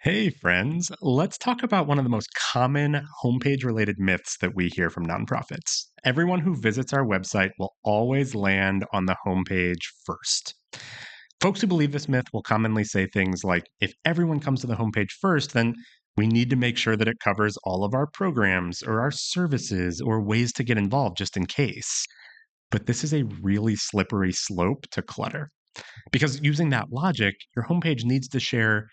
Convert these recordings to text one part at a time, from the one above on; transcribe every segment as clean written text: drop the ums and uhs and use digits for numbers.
Hey, friends. Let's talk about one of the most common homepage related myths that we hear from nonprofits. Everyone who visits our website will always land on the homepage first. Folks who believe this myth will commonly say things like if everyone comes to the homepage first, then we need to make sure that it covers all of our programs or our services or ways to get involved just in case. But this is a really slippery slope to clutter because using that logic, your homepage needs to share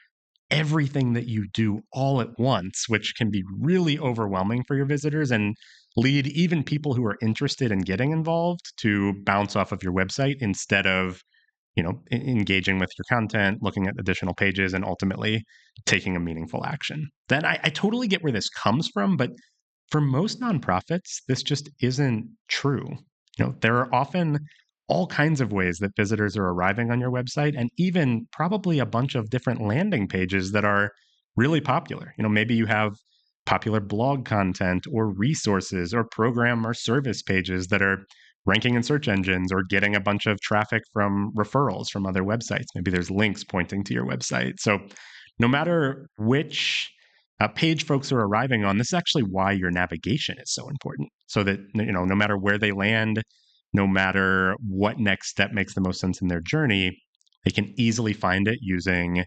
everything that you do all at once, which can be really overwhelming for your visitors and lead even people who are interested in getting involved to bounce off of your website instead of, engaging with your content, looking at additional pages, and ultimately taking a meaningful action. Then I totally get where this comes from, but for most nonprofits, this just isn't true. There are often all kinds of ways that visitors are arriving on your website, and even probably a bunch of different landing pages that are really popular. Maybe you have popular blog content or resources or program or service pages that are ranking in search engines or getting a bunch of traffic from referrals from other websites. Maybe there's links pointing to your website. So, no matter which page folks are arriving on, this is actually why your navigation is so important. So that, no matter where they land, no matter what next step makes the most sense in their journey, they can easily find it using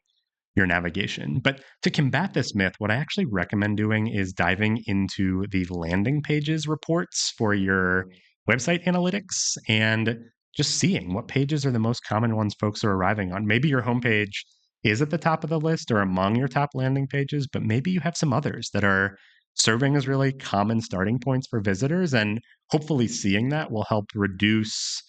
your navigation. But to combat this myth, what I actually recommend doing is diving into the landing pages reports for your website analytics and just seeing what pages are the most common ones folks are arriving on. Maybe your homepage is at the top of the list or among your top landing pages, but maybe you have some others that are serving as really common starting points for visitors. And hopefully, seeing that will help reduce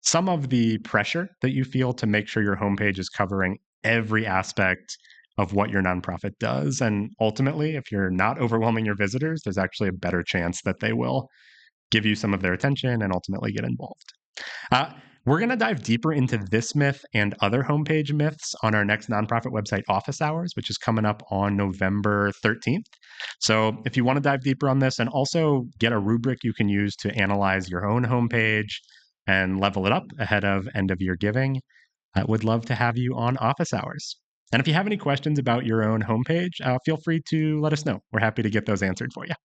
some of the pressure that you feel to make sure your homepage is covering every aspect of what your nonprofit does. And ultimately, if you're not overwhelming your visitors, there's actually a better chance that they will give you some of their attention and ultimately get involved. Uh, we're going to dive deeper into this myth and other homepage myths on our next nonprofit website, Office Hours, which is coming up on November 13th. So, if you want to dive deeper on this and also get a rubric you can use to analyze your own homepage and level it up ahead of end of year giving, I would love to have you on Office Hours. And if you have any questions about your own homepage, feel free to let us know. We're happy to get those answered for you.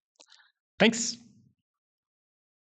Thanks.